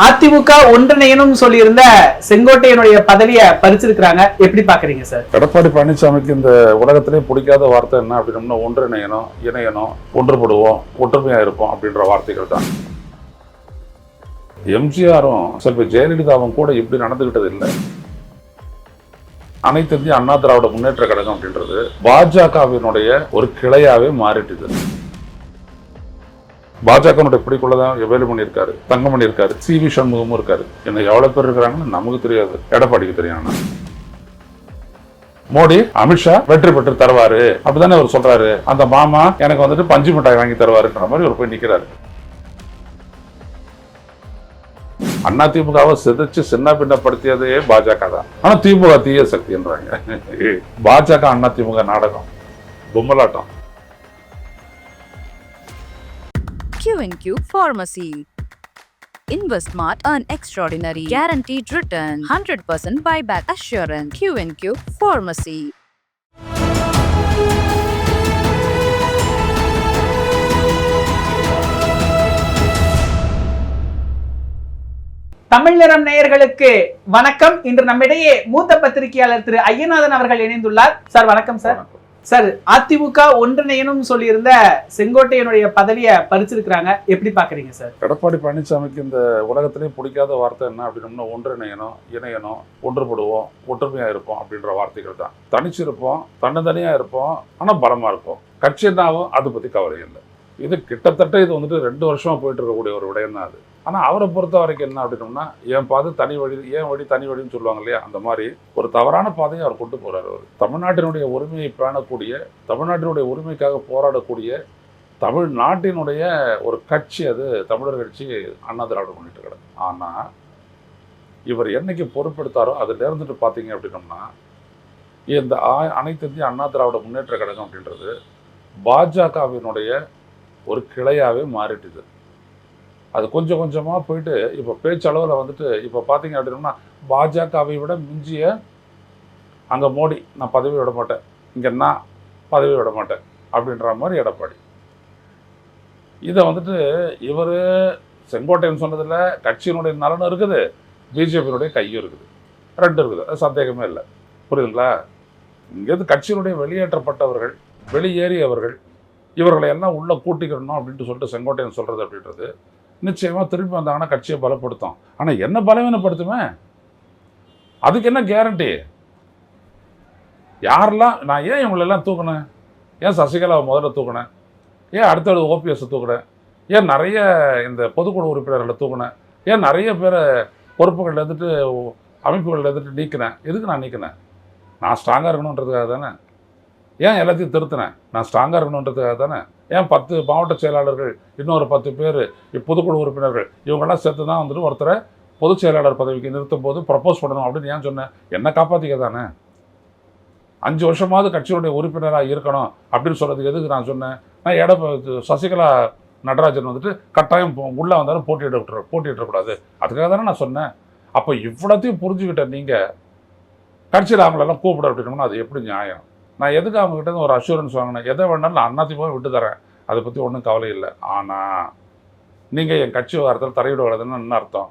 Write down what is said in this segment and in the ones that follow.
அதிமுக ஒன்றிணையணும் சொல்லியிருந்த செங்கோட்டையனுடைய பதவியை பறிச்சிருக்கிறாங்க. எப்படி பாக்குறீங்க சார்? எடப்பாடி பழனிசாமிக்கு இந்த உலகத்திலே பிடிக்காத வார்த்தை என்ன அப்படின்னா ஒன்றிணையணும், இணையணும், ஒன்றுபடுவோம், ஒற்றுமையா இருப்போம் அப்படின்ற வார்த்தைகள் தான். எம்ஜிஆரும் செல்வி ஜெயலலிதாவும் கூட இப்படி நடந்துகிட்டது இல்லை. அனைத்து இந்திய அண்ணா திராவிட முன்னேற்ற கழகம் அப்படின்றது பாஜகவினுடைய ஒரு கிளையாவே மாறிட்டுது. பாஜக பிடிக்குள்ளதான் வேலுமணி இருக்காரு, தங்கமணி இருக்காரு, சி.வி. சண்முகமும் இருக்காரு. என்ன எவ்வளவு பேர் இருக்கிறாங்கன்னு நமக்கு தெரியாது, எடப்பாடிக்கு தெரியும். மோடி அமித்ஷா வெற்றி பெற்று தருவாரு அப்படித்தானே அவர் சொல்றாரு. அந்த மாமா எனக்கு வந்துட்டு பஞ்சு மிட்டாய் வாங்கி தருவாருன்ற மாதிரி ஒரு போய் நிக்கிறாரு. அதிமுகவை சிதைச்சு சின்ன பின்னப்படுத்தியதே பாஜக தான். ஆனா திமுக தீய சக்தின்றாங்க. பாஜக அதிமுக நாடகம், பொம்மலாட்டம். Q&Q Pharmacy. Invest smart, earn extraordinary. Guaranteed return. 100% buyback assurance. Q&Q Pharmacy. Tamil நிறம் நேயர்களுக்கு வணக்கம். இன்று நம்மிடையே மூத்த பத்திரிகையாளர் திரு ஐயநாதன் அவர்கள் இணைந்துள்ளார். சார் வணக்கம் சார். சார், அதிமுக ஒன்றிணையணும் சொல்லியிருந்த செங்கோட்டையனுடைய பதவியை பறிச்சிருக்கிறாங்க. எப்படி பாக்குறீங்க சார்? எடப்பாடி பழனிசாமிக்கு இந்த உலகத்திலே பிடிக்காத வார்த்தை என்ன அப்படின்னா ஒன்றிணையணும், இணையணும், ஒன்றுபடுவோம், ஒற்றுமையா இருப்போம் அப்படின்ற வார்த்தைகள் தான். தனிச்சிருப்போம், தன்னந்தனியா இருப்போம், ஆனா பலமா இருப்போம். கட்சி என்னாவும் அதை பத்தி கவலை இல்லை. இது கிட்டத்தட்ட இது வந்துட்டு 2 வருஷமா போயிட்டு இருக்கக்கூடிய ஒரு விடயம் தான் அது. ஆனால் அவரை பொறுத்த வரைக்கும் என்ன அப்படின்னோம்னா, என் பாதை தனி வழி, ஏன் வழி தனி வழின்னு சொல்லுவாங்க இல்லையா, அந்த மாதிரி ஒரு தவறான பாதையை அவர் கொண்டு போறாரு. அவர் தமிழ்நாட்டினுடைய உரிமையை பேணக்கூடிய, தமிழ்நாட்டினுடைய உரிமைக்காக போராடக்கூடிய தமிழ்நாட்டினுடைய ஒரு கட்சி அது தமிழர் கட்சி, அண்ணா திராவிட முன்னேற்ற கழகம். ஆனால் இவர் என்னைக்கு பொறுப்பெடுத்தாரோ அதில் இருந்துட்டு பார்த்தீங்க அப்படின்னோம்னா, இந்த அனைத்து இந்திய அண்ணா திராவிட முன்னேற்ற கழகம் அப்படின்றது பாஜகவினுடைய ஒரு கிளையாகவே மாறிட்டுது. அது கொஞ்சம் கொஞ்சமாக போயிட்டு இப்போ பேச்சளவில் வந்துட்டு இப்போ பார்த்தீங்க அப்படின்னா, பாஜகவை விட மிஞ்சிய அங்கே மோடி நான் பதவி விட மாட்டேன், இங்கே நான் பதவி விட மாட்டேன் அப்படின்ற மாதிரி எடப்பாடி. இதை வந்துட்டு இவர் செங்கோட்டையன் சொன்னதில் கட்சியினுடைய நலனும் இருக்குது, பிஜேபியினுடைய கையும் இருக்குது, 2 இருக்குது, அது சந்தேகமே இல்லை. புரியுதுங்களா? இங்கேருந்து கட்சியினுடைய வெளியேற்றப்பட்டவர்கள், வெளியேறியவர்கள், இவர்களை எல்லாம் உள்ளே கூட்டிக்கணும் அப்படின்ட்டு சொல்லிட்டு செங்கோட்டையன் சொல்கிறது அப்படின்றது நிச்சயமாக திரும்பி வந்தாங்கன்னா கட்சியை பலப்படுத்தும். ஆனால் என்ன பலவீனப்படுத்துமே? அதுக்கு என்ன கேரண்டி? யாரெல்லாம் நான் ஏன் இவங்களெல்லாம் தூக்கினேன்? ஏன் சசிகலாவை முதல்ல தூக்கினேன்? ஏன் அடுத்தது ஓபிஎஸ் தூக்கினேன்? ஏன் நிறைய இந்த பொதுக்குழு உறுப்பினர்களை தூக்கினேன்? ஏன் நிறைய பேரை பொறுப்புகள் எடுத்துட்டு அமைப்புகள் எடுத்துட்டு நீக்கினேன்? எதுக்கு நான் நீக்கினேன்? நான் ஸ்ட்ராங்காக இருக்கணுன்றதுக்காக தானே. ஏன் எல்லாத்தையும் திருத்தினேன்? நான் ஸ்ட்ராங்காக இருக்கணுன்றதுக்காக தானே. ஏன் 10 மாவட்ட செயலாளர்கள், இன்னொரு 10 பேர் பொதுக்குழு உறுப்பினர்கள், இவங்கெல்லாம் சேர்த்து தான் வந்துட்டு ஒருத்தரை பொதுச் செயலாளர் பதவிக்கு நிறுத்தும் போது ப்ரப்போஸ் பண்ணணும் அப்படின்னு ஏன் சொன்னேன்? என்னை காப்பாற்றிக்க தானே. 5 வருஷமாவது கட்சியுடைய உறுப்பினராக இருக்கணும் அப்படின்னு சொல்கிறதுக்கு எதுக்கு நான் சொன்னேன்? நான் சசிகலா நடராஜன் வந்துட்டு கட்டாயம் உள்ளே வந்தாலும் போட்டியிடக்கூடாது, அதுக்காக தானே நான் சொன்னேன். அப்போ இவ்வளோத்தையும் புரிஞ்சுக்கிட்ட நீங்கள் கட்சியில் அவங்களெல்லாம் கூப்பிட அப்படின்னோம்னா அது எப்படி நியாயம்? நான் எதுக்கு அவங்ககிட்ட ஒரு அஷூரன்ஸ் வாங்கினேன்? எதை வேணாலும் நான் அதிமுக விட்டு தரேன், அதை பற்றி ஒன்றும் கவலை இல்லை. ஆனால் நீங்கள் என் கட்சி விவகாரத்தில் தலையிட வர்றதுன்னு என்ன அர்த்தம்?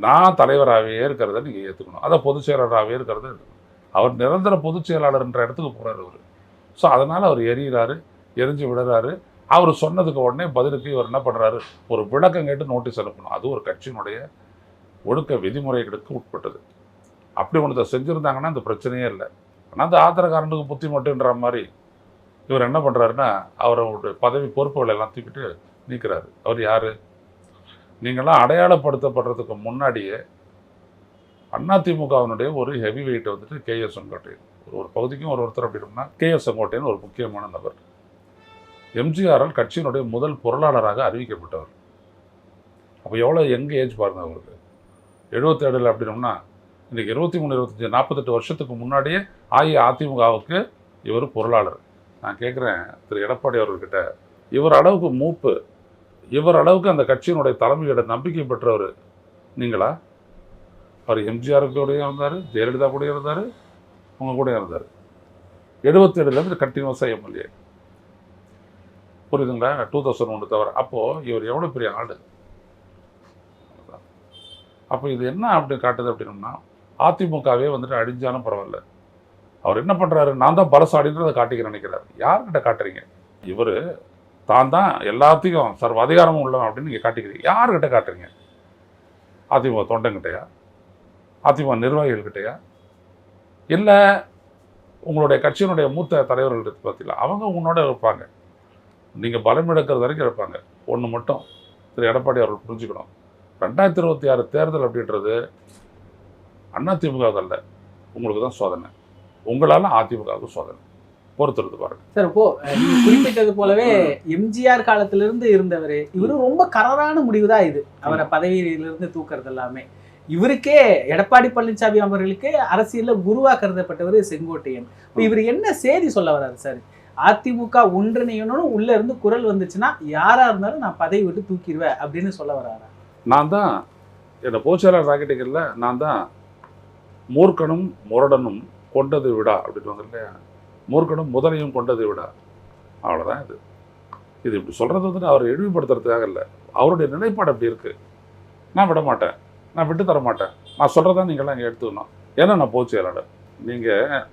நான் தலைவராகவே இருக்கிறத நீங்கள் ஏற்றுக்கணும், அதை பொதுச் செயலாளராகவே இருக்கிறத எடுக்கணும். அவர் நிரந்தர பொதுச் செயலாளர்ன்ற இடத்துக்கு போகிறார் அவர். ஸோ அதனால் அவர் எரிஞ்சு விடுறாரு. அவர் சொன்னதுக்கு உடனே பதிலுக்கு இவர் என்ன பண்ணுறாரு? ஒரு விளக்கம் கேட்டு நோட்டீஸ் அனுப்பணும். அது ஒரு கட்சியினுடைய ஒழுக்க விதிமுறைகளுக்கு உட்பட்டது. அப்படி ஒன்றத்தை செஞ்சுருந்தாங்கன்னா இந்த பிரச்சனையே இல்லை. ஆனால் அந்த ஆத்திரக்காரனுக்கு புத்தி மட்டுன்ற மாதிரி இவர் என்ன பண்ணுறாருன்னா, அவருடைய பதவி பொறுப்புகளை எல்லாம் தூக்கிட்டு நீக்கிறாரு. அவர் யார்? நீங்களாம் அடையாளப்படுத்தப்படுறதுக்கு முன்னாடியே அதிமுகவினுடைய ஒரு ஹெவி வெயிட் வந்துட்டு K.S. செங்கோட்டையன். ஒரு பகுதிக்கும் ஒருத்தர் அப்படின்னா K.S. செங்கோட்டையன் ஒரு முக்கியமான நபர். எம்ஜிஆரால் கட்சியினுடைய முதல் பொருளாளராக அறிவிக்கப்பட்டவர். அப்போ எவ்வளோ எங்கே ஏஜ் பாருங்கள் அவருக்கு. 77 அப்படின்னோம்னா இன்றைக்கி 23, 25, 48 வருஷத்துக்கு முன்னாடியே அதிமுகவுக்கு இவர் பொருளாளர். நான் கேட்குறேன் திரு எடப்பாடி அவர்கிட்ட, இவர் அளவுக்கு மூப்பு, இவர் அளவுக்கு அந்த கட்சியினுடைய தலைமையிட நம்பிக்கை பெற்றவர் நீங்களா? அவர் எம்ஜிஆர் கூடயும் இருந்தார், ஜெயலலிதா கூட இருந்தார், உங்கள் கூட இருந்தார். 77 கண்டினியூஸாக எம்எல்ஏ. புரியுதுங்களா? 2001 தவிர. அப்போது இவர் எவ்வளோ பெரிய ஆடு. அப்போ இது என்ன அப்படி காட்டுது அப்படின்னா, அதிமுகவே வந்துட்டு அழிஞ்சாலும் பரவாயில்ல, அவர் என்ன பண்ணுறாரு, நான் தான் பலசாலின்றதை காட்டிக்க நினைக்கிறார். யார்கிட்ட காட்டுறீங்க? இவர் தான் எல்லாத்தையும் சர்வ அதிகாரமும் உள்ளவன் அப்படின்னு நீங்கள் காட்டிக்கிறீங்க. யார்கிட்ட காட்டுறீங்க? அதிமுக தொண்டங்கிட்டையா? அதிமுக நிர்வாகிகள்கிட்டையா? இல்லை உங்களுடைய கட்சியினுடைய மூத்த தலைவர்கள் பார்த்தீங்களா, அவங்க உங்களோட இருப்பாங்க, நீங்கள் பலம் இழக்கிறது வரைக்கும் இருப்பாங்க. ஒன்று மட்டும் திரு எடப்பாடி அவர்கள் புரிஞ்சுக்கணும், 2026 தேர்தல் அப்படின்றது அதிமுக அல்ல, உங்களுக்கு தான் சோதனை. உங்களால் அதிமுகவுக்கு சோதனை. பொறுத்துறது பாருங்க சார். இப்போ நீங்க குறிப்பிட்டது போலவே எம்ஜிஆர் காலத்திலிருந்து இருந்தவர், இவரு ரொம்ப கரரான முடிவு தான் இது, அவரை பதவியிலிருந்து தூக்குறது எல்லாமே. இவருக்கே எடப்பாடி பழனிசாமி அவர்களுக்கு அரசியல்ல குருவா கருதப்பட்டவர் செங்கோட்டையன். இவர் என்ன செய்தி சொல்ல வர்றாரு சார்? அதிமுக ஒன்றிணையணும்னு உள்ள இருந்து குரல் வந்துச்சுன்னா யாரா இருந்தாலும் நான் பதவி விட்டு தூக்கிடுவேன் அப்படின்னு சொல்ல வர்றாரா? நான் தான் என்னை போச்சேரர் ராக்கெட்டுகளில் நான் தான் மூர்க்கனும் முரடனும் கொண்டது விடா அப்படின்னு வந்து இல்லையா, மூர்க்கனும் முதலையும் கொண்டது விடா, அவ்வளோதான். இது இப்படி சொல்கிறது வந்துட்டு அவர் இழிவுபடுத்துறதுக்காக இல்லை, அவருடைய நிலைப்பாடு அப்படி இருக்குது. நான் விட மாட்டேன், நான் விட்டு தர மாட்டேன், நான் சொல்கிறதா நீங்கள்லாம் இங்கே எடுத்துக்கணும். ஏன்னா நான் போச்சு செயலாளர். நீங்கள்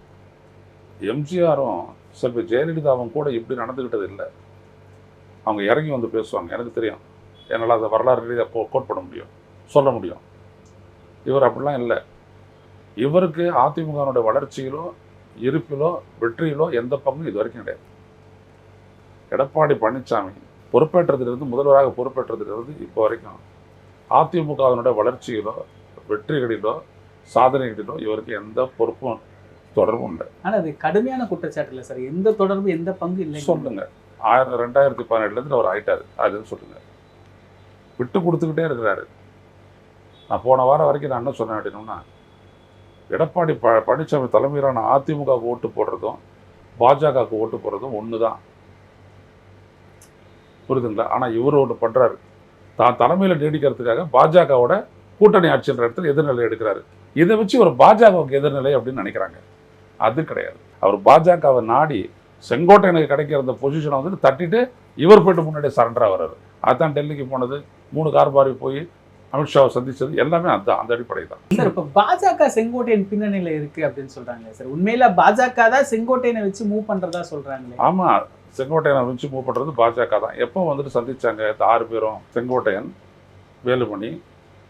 எம்ஜிஆரும் செல்வி ஜெயலலிதாவும் கூட இப்படி நடந்துக்கிட்டது இல்லை. அவங்க இறங்கி வந்து பேசுவாங்க, எனக்கு தெரியும், என்னால் அதை வரலாறு ரீதியாக கோட் பண்ண முடியும், சொல்ல முடியும். இவர் அப்படிலாம் இல்லை. இவருக்கு அதிமுகனுடைய வளர்ச்சியிலோ இருப்பிலோ வெற்றியிலோ எந்த பங்கும் இது வரைக்கும் கிடையாது. எடப்பாடி பழனிசாமி பொறுப்பேற்றதிலிருந்து, முதல்வராக பொறுப்பேற்றதிலிருந்து இப்போ வரைக்கும் அதிமுகவினுடைய வளர்ச்சியிலோ வெற்றிகளிலோ சாதனைகளிலோ இவருக்கு எந்த பொறுப்பும் தொடர்பும் இல்லை. ஆனால் அது கடுமையான குற்றச்சாட்டு இல்லை சார், எந்த தொடர்பு எந்த பங்கு இல்லை சொல்லுங்க. 2017 அவர் ஆயிட்டாரு, அதுன்னு சொல்லுங்க. விட்டு கொடுத்துக்கிட்டே இருக்கிறாரு. நான் போன வாரம் வரைக்கும் நான் என்ன சொன்னேன் அப்படின்னா, எடப்பாடி பழனிசாமி தலைமையிலான அதிமுகவுக்கு ஓட்டு போடுறதும் பாஜகவுக்கு ஓட்டு போடுறதும் ஒன்று தான், புரியுதுங்களா? ஆனால் இவர் ஒன்று பண்ணுறாரு, தான் தலைமையில் நீடிக்கிறதுக்காக பாஜகவோட கூட்டணி ஆட்சின்ற இடத்துல எதிர்நிலை எடுக்கிறாரு. இதை வச்சு ஒரு பாஜகவுக்கு எதிர்நிலை அப்படின்னு நினைக்கிறாங்க. அது கிடையாது. அவர் பாஜகவை நாடி செங்கோட்டையனுக்கு கிடைக்கிற அந்த பொசிஷனை வந்துட்டு தட்டிட்டு இவர் போய்ட்டு முன்னாடி சரண்டராக வர்றாரு. அதுதான் டெல்லிக்கு போனது, 3 கார் பாரி போய் அமித்ஷாவை சந்திச்சது, எல்லாமே அதுதான், அந்த அடிப்படை தான். சார், இப்போ பாஜக செங்கோட்டையன் பின்னணியில் இருக்கு அப்படின்னு சொல்றாங்க சார். உண்மையில பாஜக தான் செங்கோட்டையனை வச்சு மூவ் பண்றதா சொல்றாங்களே. ஆமா, செங்கோட்டையனை வச்சு மூவ் பண்றது பாஜக தான். எப்போ வந்துட்டு சந்திச்சாங்க இந்த 6 பேரும், செங்கோட்டையன், வேலுமணி,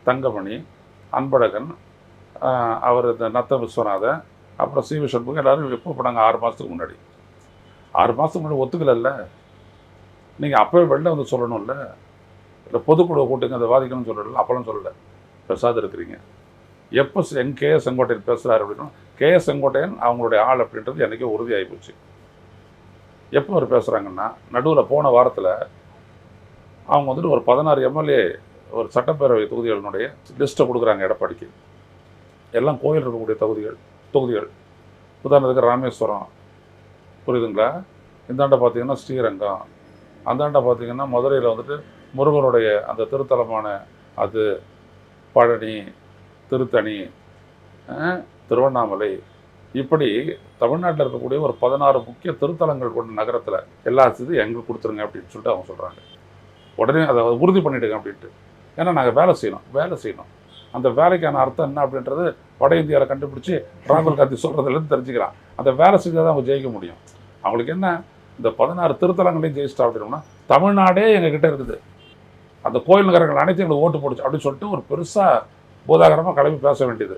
தங்கமணி, அன்பழகன், அவர் இந்த நத்த விஸ்வநாதன், அப்புறம் சி வி சண்முகம், எல்லாரும் எப்போ போனாங்க? 6 மாதத்துக்கு முன்னாடி. 6 மாதத்துக்கு முன்னாடி ஒத்துக்கல. நீங்கள் அப்போவே வெளில வந்து சொல்லணும்ல, இல்லை பொதுக்குழு கூட்டுங்க அதை வாதிக்கணும்னு சொல்லல, அப்போலாம் சொல்லலை, பெருசாக இருக்கிறீங்க. எப்போ கே எஸ் செங்கோட்டையன் பேசுகிறாரு அப்படின்னா, கே எஸ் செங்கோட்டையன் அவங்களுடைய ஆள் அப்படின்றது எனக்கே உறுதியாகி போச்சு. எப்போ அவர் பேசுகிறாங்கன்னா, நடுவில் போன வாரத்தில் அவங்க வந்துட்டு ஒரு 16 எம்எல்ஏ ஒரு சட்டப்பேரவை தொகுதிகளினுடைய லிஸ்ட்டை கொடுக்குறாங்க எடப்பாடிக்கு. எல்லாம் கோயில் இருக்கக்கூடிய தொகுதிகள். உதாரணத்துக்கு ராமேஸ்வரம், புரியுதுங்களா? இந்தாண்ட பார்த்தீங்கன்னா ஸ்ரீரங்கம், அந்தாண்ட பார்த்தீங்கன்னா மதுரையில் வந்துட்டு முருகனுடைய அந்த திருத்தலமான அது, பழனி, திருத்தணி, திருவண்ணாமலை, இப்படி தமிழ்நாட்டில் இருக்கக்கூடிய ஒரு 16 முக்கிய திருத்தலங்கள் கொண்ட நகரத்தில் எல்லா இது எங்களுக்கு கொடுத்துருங்க அப்படின்னு சொல்லிட்டு அவங்க சொல்கிறாங்க. உடனே அதை உறுதி பண்ணிவிடுங்க அப்படின்ட்டு. ஏன்னா நாங்கள் வேலை செய்யணும். அந்த வேலைக்கான அர்த்தம் என்ன அப்படின்றது வட இந்தியாவில் கண்டுபிடிச்சி ராகுல் காந்தி சொல்கிறதுலேருந்து தெரிஞ்சுக்கிறான். அந்த வேலை செஞ்சால் தான் அவங்க ஜெயிக்க முடியும். அவங்களுக்கு என்ன, இந்த 16 திருத்தலங்களையும் ஜெயிச்சிட்டா அப்படின்னா தமிழ்நாடே எங்ககிட்ட இருக்குது, அந்த கோயில் நகரங்கள் அனைத்தையும் எங்களுக்கு ஓட்டு போடுச்சு அப்படின்னு சொல்லிட்டு ஒரு பெருசாக பூதாகரமாக கிளம்பி பேச வேண்டியது.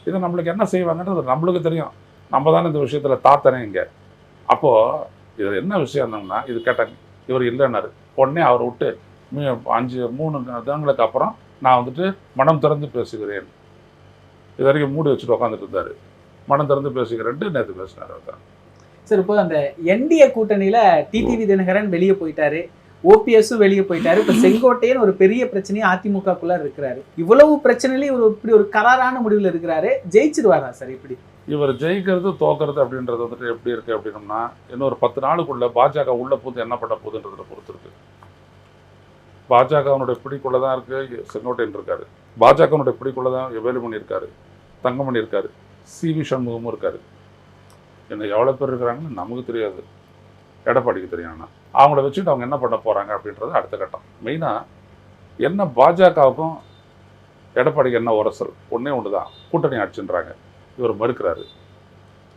இது நம்மளுக்கு என்ன செய்வாங்கன்றது நம்மளுக்கு தெரியும். நம்ம தானே இந்த விஷயத்தில் தாத்தனே இங்கே. அப்போது இதில் என்ன விஷயம் இருந்தோம்னா, இது கேட்டாங்க, இவர் இல்லைன்னாரு. உடனே அவர் விட்டு 3 தினங்களுக்கு அப்புறம் நான் வந்துட்டு மனம் திறந்து பேசுகிறேன், இது வரைக்கும் மூடி வச்சுட்டு உட்காந்துட்டு இருந்தார். மனம் திறந்து பேசுகிறேன்ட்டு நேற்று பேசினார் அவர் தான். சார், இப்போ அந்த என்டிஏ கூட்டணியில் டிடிவி தினகரன் வெளியே போயிட்டாரு, ஓபிஎஸும் வெளியே போயிட்டாரு. இப்போ செங்கோட்டையன் ஒரு பெரிய பிரச்சனையை அதிமுகக்குள்ள இருக்கிறாரு. இவ்வளவு பிரச்சனையிலையும் இவர் இப்படி ஒரு கராரான முடிவில் இருக்கிறாரு. ஜெயிச்சிருவாரா சார்? இப்படி இவர் ஜெயிக்கிறது தோக்கிறது அப்படின்றது வந்துட்டு எப்படி இருக்குது அப்படின்னோம்னா, இன்னொரு 10 நாளுக்குள்ள பாஜக உள்ள போது என்ன பண்ண போகுதுன்றதை பொறுத்து இருக்கு. பாஜகவனுடைய பிடிக்குள்ள தான் இருக்குது செங்கோட்டையன் இருக்காரு, பாஜகவனுடைய பிடிக்குள்ள தான் வேலுமணி இருக்காரு, தங்கமணி இருக்காரு, சி வி சண்முகமும் இருக்காரு. என்ன எவ்வளோ பேர் இருக்கிறாங்கன்னு நமக்கு தெரியாது, எடப்பாடிக்கு தெரியும். ஆனால் அவங்கள வச்சுட்டு அவங்க என்ன பண்ண போகிறாங்க அப்படின்றது அடுத்த கட்டம். மெயினாக என்ன பாஜகவுக்கும் எடப்பாடிக்கு என்ன உரசல்? ஒன்றே ஒன்று தான், கூட்டணி ஆட்சின்றாங்க. இவர் மறுக்கிறாரு.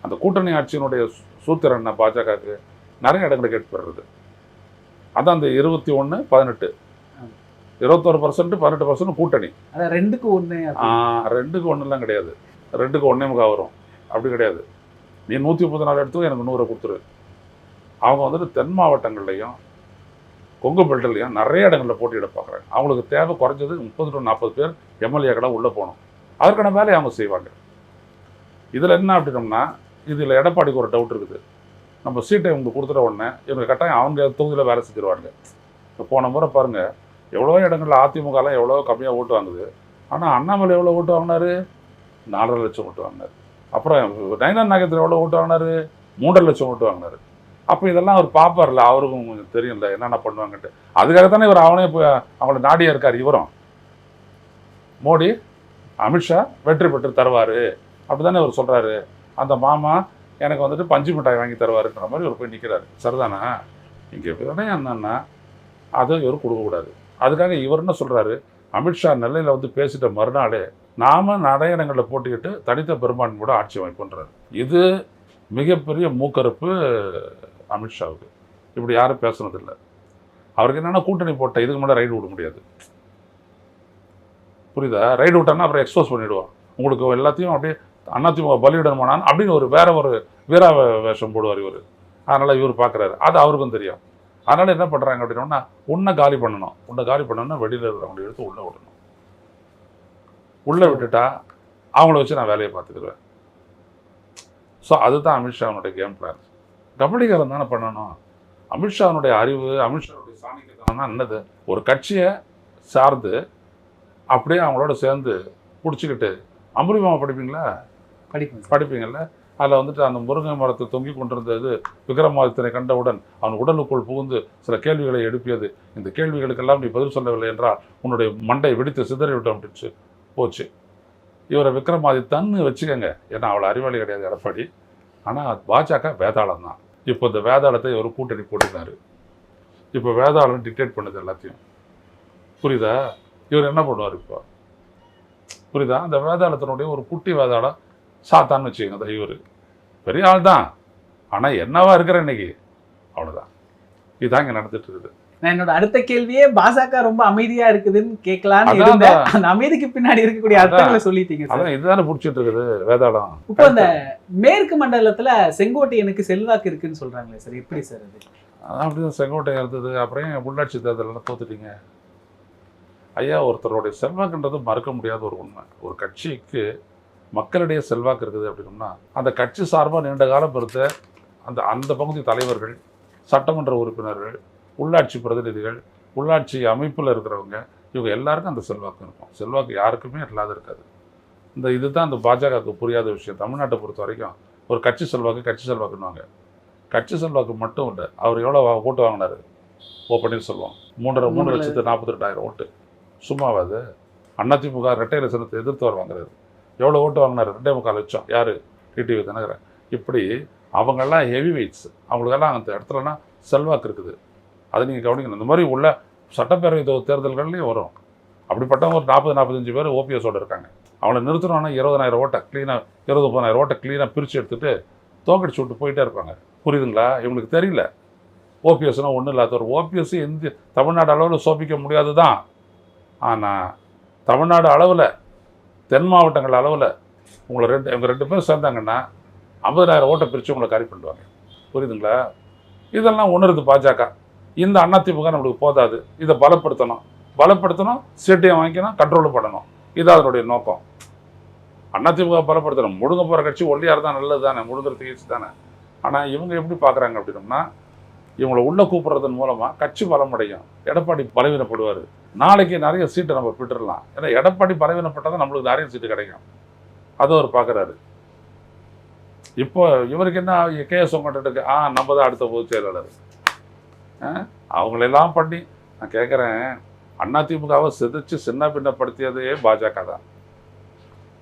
அந்த கூட்டணி ஆட்சியினுடைய சூத்திரம் என்ன? பாஜகவுக்கு நிறைய இடங்களை கேட்டு பெறுறது. அதான் அந்த 21-18 21%, 18% கூட்டணி. அதான் 2க்கு 1. 2க்கு 1 கிடையாது, 2க்கு 1.25 வரும். அப்படி கிடையாது. நீ 134 எடுத்து எனக்கு 100 கொடுத்துரு. அவங்க வந்துட்டு தென் மாவட்டங்கள்லையும் கொங்கு பெல்ட்லையும் நிறைய இடங்களில் போட்டியிட பார்க்குறாங்க. அவங்களுக்கு தேவை குறைஞ்சது 30 to 40 பேர் எம்எல்ஏக்களாக உள்ளே போகணும். அதற்கான வேலையை அவங்க செய்வாங்க. இதில் என்ன அப்படின்னோம்னா, இதில் எடப்பாடிக்கு ஒரு டவுட் இருக்குது. நம்ம சீட்டை இவங்களுக்கு கொடுத்துட்ட உடனே இவங்க கட்டாயம் அவங்க தொகுதியில் வேலை செஞ்சிருவாங்க. இப்போ போன முறை பாருங்கள், எவ்வளோ இடங்களில் அதிமுகலாம் எவ்வளோ கம்மியாக ஓட்டு வாங்குது. ஆனால் அண்ணாமலை எவ்வளோ ஓட்டு வாங்கினார்? 4.5 லட்சம் ஓட்டு வாங்கினார். அப்புறம் நயனார் நாகேந்திரன் எவ்வளோ ஓட்டு வாங்கினார்? 3.5 லட்சம் ஓட்டு வாங்கினார். அப்போ இதெல்லாம் அவர் பார்ப்பார்ல, அவருக்கும் கொஞ்சம் தெரியும்ல என்னென்ன பண்ணுவாங்கன்ட்டு. அதுக்காகத்தானே இவர் அவனே இப்போ அவங்கள நாடியாக இருக்கார். இவரும் மோடி அமித்ஷா வெற்றி பெற்று தருவார் அப்படி தானே அவர் சொல்கிறாரு. அந்த மாமா எனக்கு வந்துட்டு பஞ்சு மிட்டாய் வாங்கி தருவாருன்ற மாதிரி இவர் போய் நிற்கிறாரு. சரிதானா? இங்கே விதனை என்னன்னா அதை இவர் கொடுக்கக்கூடாது. அதுக்காக இவர் என்ன சொல்கிறாரு, அமித்ஷா நெல்லையில் வந்து பேசிட்ட மறுநாளே நாம் நிறைய இடங்களில் போட்டிக்கிட்டு தனித்த பெரும்பான்மை கூட ஆட்சி அமைப்புன்றார். இது மிகப்பெரிய மூக்கறுப்பு அமித்ஷாவுக்கு. இப்படி யாரும் பேசுனதில்லை. அவருக்கு என்னென்னா கூட்டணி போட்ட இதுக்கு மேலே ரைடு விட முடியாது. புரியுதா? ரைடு விட்டாங்கன்னா அப்புறம் எக்ஸ்போஸ் பண்ணிவிடுவான். உங்களுக்கு எல்லாத்தையும் அப்படியே அதிமுக பலியிடணுமானான் அப்படின்னு வேற ஒரு வீரா வேஷம் போடுவார் இவர். அதனால் இவர் பார்க்குறாரு. அது அவருக்கும் தெரியும். அதனால் என்ன பண்ணுறாங்க அப்படின்னா, உன்னை காலி பண்ணணும்னா வெளியில் இருக்கிறவங்களை எடுத்து உள்ளே விடணும். உள்ளே விட்டுட்டா அவங்கள வச்சு நான் வேலையை பார்த்துக்குவேன். ஸோ அதுதான் அமித்ஷாவுடைய கேம் பிளான். கபடிக்காரன் தானே பண்ணணும். அமித்ஷாவுடைய அறிவு, அமித்ஷாவுடைய சாணிக்கத்தனம் என்னது? ஒரு கட்சியை சார்ந்து அப்படியே அவங்களோட சேர்ந்து பிடிச்சிக்கிட்டு அம்புலிமாவை படிப்பீங்கள்ல, அதில் வந்துட்டு அந்த முருங்கை மரத்தை தொங்கி கொண்டிருந்தது விக்ரமாதித்தனை கண்டவுடன் அவன் உடலுக்குள் புகுந்து சில கேள்விகளை எழுப்பியது. இந்த கேள்விகளுக்கெல்லாம் நீ பதில் சொல்லவில்லை என்றால் உன்னுடைய மண்டை வெடித்து சிதறிவிட்டோம் அப்படின்னு போச்சு. இவரை விக்ரமாதித்தன்னு வச்சுக்கோங்க. ஏன்னா அவளை அறிவாளி கிடையாது எடப்பாடி. ஆனால் பாஜக வேதாளம் தான். இப்போ இந்த வேதாளத்தை இவர் கூட்டணி போட்டுனாரு. இப்போ வேதாளம் டிக்டேட் பண்ணுது எல்லாத்தையும். புரியுதா? இவர் என்ன பண்ணுவார் இப்போ? புரியுதா? அந்த வேதாளத்தினுடைய ஒரு குட்டி வேதாளம் சாத்தான்னு வச்சுக்கோங்க. இவர் பெரிய ஆள் தான், ஆனால் என்னவா இருக்கிற இன்னைக்கு அவ்வளோதான். இதுதான் இங்கே நடந்துட்டு இருக்குது. நான் என்னோட அடுத்த கேள்வியே பாஜக ரொம்ப அமைதியா இருக்குதுன்னு கேட்கலான்னு இருந்தேன். அந்த அமைதிக்கு பின்னாடி இருக்கக்கூடிய அர்த்தங்களை சொல்லிட்டீங்க. அதான் இதுதானே பிடிச்சிட்டு இருக்குது வேதாளம். இப்போ இந்த மேற்கு மண்டலத்துல செங்கோட்டையனுக்கு செல்வாக்கு இருக்குன்னு சொல்றாங்களே சார், எப்படி சார் அது? அப்படிதான் செங்கோட்டையன் இருந்தது. அப்புறம் உள்ளாட்சி தேர்தலெல்லாம் தோத்துட்டீங்க ஐயா. ஒருத்தருடைய செல்வாக்குன்றது மறுக்க முடியாத ஒரு உண்மை. ஒரு கட்சிக்கு மக்களிடையே செல்வாக்கு இருக்குது அப்படின்னா அந்த கட்சி சார்பாக நீண்ட காலம் இருந்த அந்த பகுதி தலைவர்கள், சட்டமன்ற உறுப்பினர்கள், உள்ளாட்சி பிரதிநிதிகள், உள்ளாட்சி அமைப்பில் இருக்கிறவங்க, இவங்க எல்லாருக்கும் அந்த செல்வாக்கு இருக்கும். செல்வாக்கு யாருக்குமே இல்லாத இருக்காது. இதுதான் அந்த பாஜகவுக்கு புரியாத விஷயம். தமிழ்நாட்டை பொறுத்த வரைக்கும் ஒரு கட்சி செல்வாக்குன்னுவாங்க. கட்சி செல்வாக்கு மட்டும் இல்லை. அவர் எவ்வளோ ஓட்டு வாங்கினார்? பன்னீர்செல்வம் 3,42,000 ஓட்டு. சும்மாவாது? அதிமுக இரட்டை இலட்சணத்தை எதிர்த்து அவர் வாங்குறாரு. எவ்வளோ ஓட்டு வாங்கினார்? 2.25 லட்சம். யார்? டிடிவி தினகரன். இப்படி அவங்கெல்லாம் ஹெவி வெயிட்ஸ். அவங்களுக்கெல்லாம் அந்த இடத்துலலாம் செல்வாக்கு இருக்குது. அதை நீங்கள் கவனிக்கணும். இந்த மாதிரி உள்ள சட்டப்பேரவை தேர்தல்கள்லேயும் வரும். அப்படிப்பட்டவங்க ஒரு 40-45 பேர் ஓபிஎஸோடு இருக்காங்க. அவங்கள நிறுத்தணும்னா 20,000 ஓட்டை க்ளீனாக 20-30,000 ஓட்டை க்ளீனாக பிரித்து எடுத்துகிட்டு தோக்கடிச்சு விட்டு போயிட்டே இருப்பாங்க. புரியுதுங்களா? இவங்களுக்கு தெரியல ஓபிஎஸ்னா ஒன்றும் இல்லாத ஒரு ஓபிஎஸ் தமிழ்நாடு அளவில் சோபிக்க முடியாது தான். ஆனால் தமிழ்நாடு அளவில், தென் மாவட்டங்கள் அளவில் இவங்க ரெண்டு பேரும் சேர்ந்தாங்கன்னா 50,000 ஓட்டை பிரித்து உங்களை காரி பண்ணுவாங்க. புரியுதுங்களா? இதெல்லாம் உணருது பாஜக. இந்த அதிமுக நம்மளுக்கு போதாது, இதை பலப்படுத்தணும், சீட்டையை வாங்கிக்கணும், கண்ட்ரோல் பண்ணணும். இது அதனுடைய நோக்கம். அதிமுக பலப்படுத்தணும். முழுங்க போகிற கட்சி ஒல்லியாக இருந்தால் நல்லது தானே, முழுங்கிறதுக்கு ஈஸி தானே. ஆனால் இவங்க எப்படி பார்க்குறாங்க அப்படின்னோம்னா, இவங்களை உள்ளே கூப்பிட்றதன் மூலமாக கட்சி பலமடையும், எடப்பாடி பலவீனப்படுவார், நாளைக்கு நிறைய சீட்டை நம்ம பெற்றுடலாம். ஏன்னா எடப்பாடி பலவீனப்பட்டால் தான் நம்மளுக்கு நிறைய சீட்டு கிடைக்கும். அதை அவர் பார்க்குறாரு. இப்போ இவருக்கு என்ன கேஎஸ் கொண்டுட்டு நம்ம தான் அடுத்த பொதுச் செயலாளர். அவங்களெல்லாம் பண்ணி நான் கேட்குறேன், அதிமுகவை சிதைச்சு சின்ன பின்னப்படுத்தியதே பாஜக தான்.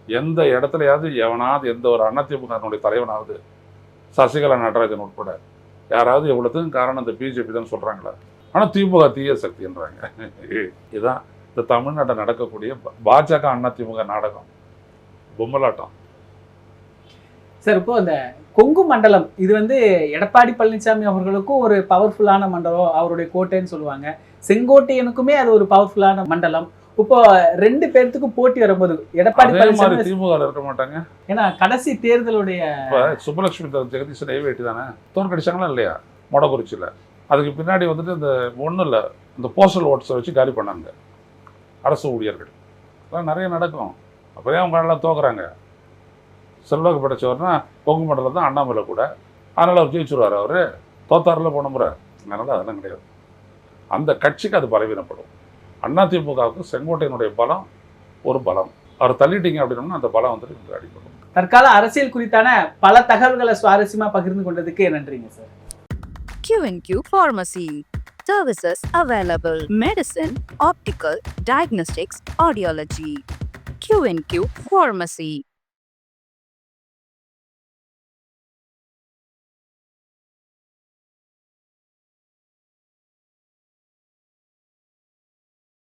எந்த இடத்துலையாவது எவனாவது எந்த ஒரு அதிமுகனுடைய தலைவனாவது, சசிகலா நடராஜன் உட்பட யாராவது எவ்வளோத்துக்கும் காரணம் இந்த பிஜேபி தான் சொல்கிறாங்களா? ஆனால் திமுக தீய சக்தின்றாங்க. இதுதான் இந்த தமிழ்நாட்டில் நடக்கக்கூடிய பாஜக அதிமுக நாடகம் பொம்மலாட்டம். சார் இப்போ இந்த கொங்கு மண்டலம் இது வந்து எடப்பாடி பழனிசாமி அவர்களுக்கும் ஒரு பவர்ஃபுல்லான மண்டலம், அவருடைய கோட்டைன்னு சொல்லுவாங்க. செங்கோட்டையனுக்குமே அது ஒரு பவர்ஃபுல்லான மண்டலம். இப்போ 2 பேர்த்துக்கும் போட்டி வரும்போது எடப்பாடி அதே மாதிரி பழனிசாமி, திமுக இருக்க மாட்டாங்க. ஏன்னா கடைசி தேர்தலுடைய இப்போ சுப்பலட்சுமி ஜெகதீஷ் நெய்வேட்டி தானே தோற்கடிச்சாங்களா இல்லையா மொடக்குறிச்சியில்? அதுக்கு பின்னாடி வந்துட்டு இந்த ஒன்றும் இல்லை, இந்த போஸ்டல் ஓட்ஸை வச்சு காலி பண்ணாங்க அரசு ஊழியர்கள். அதெல்லாம் நிறைய நடக்கும். அப்படியே அவங்க எல்லாம் தோக்குறாங்க. செல்வாக்கு படைச்சவர்னா கொங்கு மண்டலம் தான் அண்ணாமலை கூட, அதனால் அவர் ஜெயிச்சுருவார். அவர் தோத்தாரில் போன முறை. அதனால் அதெல்லாம் கிடையாது. அந்த கட்சிக்கு அது பலவீனப்படும். அதிமுகவுக்கு செங்கோட்டையினுடைய பலம் ஒரு பலம். அவர் தள்ளிட்டீங்க அப்படின்னா அந்த பலம் வந்துட்டு அடிப்படும். தற்கால அரசியல் குறித்தான பல தகவல்களை சுவாரஸ்யமா பகிர்ந்து கொண்டதுக்கு நன்றிங்க sir. Q&Q Pharmacy. Services available. Medicine, optical, diagnostics, audiology. Q&Q Pharmacy.